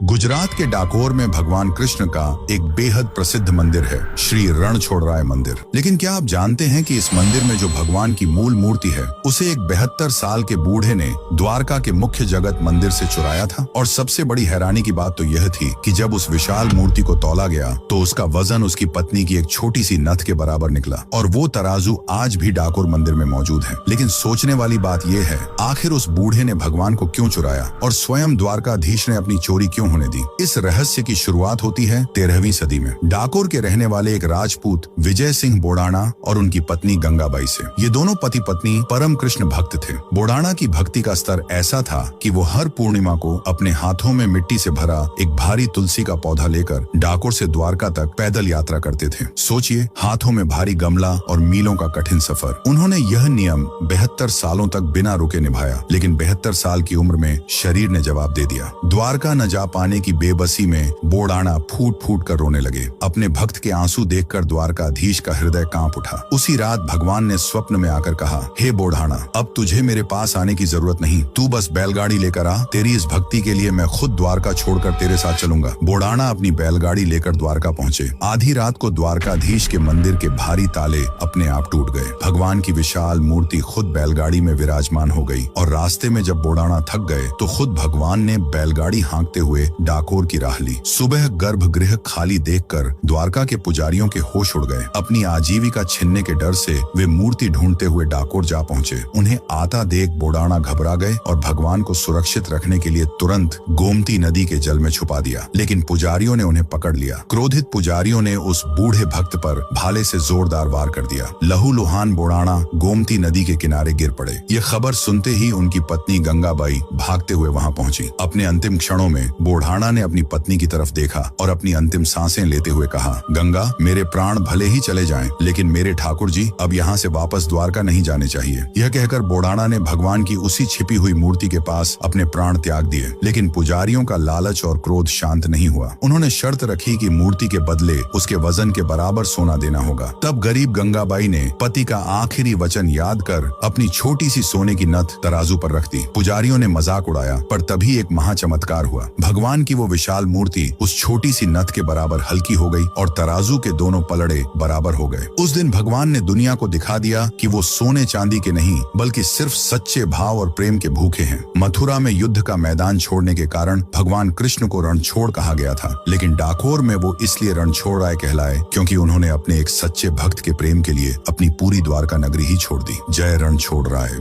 गुजरात के डाकोर में भगवान कृष्ण का एक बेहद प्रसिद्ध मंदिर है, श्री रणछोड़राय मंदिर। लेकिन क्या आप जानते हैं कि इस मंदिर में जो भगवान की मूल मूर्ति है उसे एक 72 साल के बूढ़े ने द्वारका के मुख्य जगत मंदिर से चुराया था। और सबसे बड़ी हैरानी की बात तो यह थी कि जब उस विशाल मूर्ति को तौला गया तो उसका वजन उसकी पत्नी की एक छोटी सी नथ के बराबर निकला। और वो तराजू आज भी डाकोर मंदिर में मौजूद है। लेकिन सोचने वाली बात यह है, आखिर उस बूढ़े ने भगवान को क्यों चुराया और स्वयं द्वारकाधीश ने अपनी चोरी क्यों होने दी? इस रहस्य की शुरुआत होती है 13वीं सदी में डाकोर के रहने वाले एक राजपूत विजय सिंह बोड़ाना और उनकी पत्नी गंगाबाई से। ये दोनों पति पत्नी परम कृष्ण भक्त थे। बोड़ाना की भक्ति का स्तर ऐसा था कि वो हर पूर्णिमा को अपने हाथों में मिट्टी से भरा एक भारी तुलसी का पौधा लेकर डाकोर से द्वारका तक पैदल यात्रा करते थे। सोचिए, हाथों में भारी गमला और मीलों का कठिन सफर। उन्होंने यह नियम 72 सालों तक बिना रुके निभाया। लेकिन 72 साल की उम्र में शरीर ने जवाब दे दिया। द्वारका न जा पाने की बेबसी में बोड़ाना फूट फूट कर रोने लगे। अपने भक्त के आंसू देखकर द्वारकाधीश का हृदय कांप उठा। उसी रात भगवान ने स्वप्न में आकर कहा, हे बोड़ाना, अब तुझे मेरे पास आने की जरूरत नहीं, तू बस बैलगाड़ी लेकर आ। तेरी इस भक्ति के लिए मैं खुद द्वारका छोड़कर तेरे साथ चलूंगा। बोड़ाना अपनी बैलगाड़ी लेकर द्वारका पहुंचे। आधी रात को द्वारकाधीश के मंदिर के भारी ताले अपने आप टूट गए। भगवान की विशाल मूर्ति खुद बैलगाड़ी में विराजमान हो गई। और रास्ते में जब बोड़ाना थक गए तो खुद भगवान ने बैलगाड़ी हाँकते हुए डाकोर की राह ली। सुबह गर्भगृह खाली देखकर द्वारका के पुजारियों के होश उड़ गए। अपनी आजीविका छिनने के डर से वे मूर्ति ढूंढते हुए डाकोर जा पहुंचे। उन्हें आता देख बोड़ाना घबरा गए और भगवान को सुरक्षित रखने के लिए तुरंत गोमती नदी के जल में छुपा दिया। लेकिन पुजारियों ने उन्हें पकड़ लिया। क्रोधित पुजारियों ने उस बूढ़े भक्त पर भाले से जोरदार वार कर दिया। लहूलुहान बोड़ाना गोमती नदी के किनारे गिर पड़े। ये खबर सुनते ही उनकी पत्नी गंगाबाई भागते हुए वहां पहुंची। अपने अंतिम क्षणों में बोड़ाना ने अपनी पत्नी की तरफ देखा और अपनी अंतिम सांसें लेते हुए कहा, गंगा, मेरे प्राण भले ही चले जाएं, लेकिन मेरे ठाकुर जी अब यहाँ से वापस द्वारका नहीं जाने चाहिए। यह कहकर बोड़ाना ने भगवान की उसी छिपी हुई मूर्ति के पास अपने प्राण त्याग दिए। लेकिन पुजारियों का लालच और क्रोध शांत नहीं हुआ। उन्होंने शर्त रखी कि मूर्ति के बदले उसके वजन के बराबर सोना देना होगा। तब गरीब गंगाबाई ने पति का आखिरी वचन याद कर अपनी छोटी सी सोने की नथ तराजू पर रख दी। पुजारियों ने मजाक उड़ाया, पर तभी एक महाचमत्कार हुआ। भगवान की वो विशाल मूर्ति उस छोटी सी नथ के बराबर हल्की हो गई और तराजू के दोनों पलड़े बराबर हो गए। उस दिन भगवान ने दुनिया को दिखा दिया कि वो सोने चांदी के नहीं बल्कि सिर्फ सच्चे भाव और प्रेम के भूखे हैं। मथुरा में युद्ध का मैदान छोड़ने के कारण भगवान कृष्ण को रणछोड़ कहा गया था। लेकिन डाकोर में वो इसलिए रणछोड़राय कहलाए क्योंकि उन्होंने अपने एक सच्चे भक्त के प्रेम के लिए अपनी पूरी द्वारका नगरी ही छोड़ दी। जय रणछोड़राय।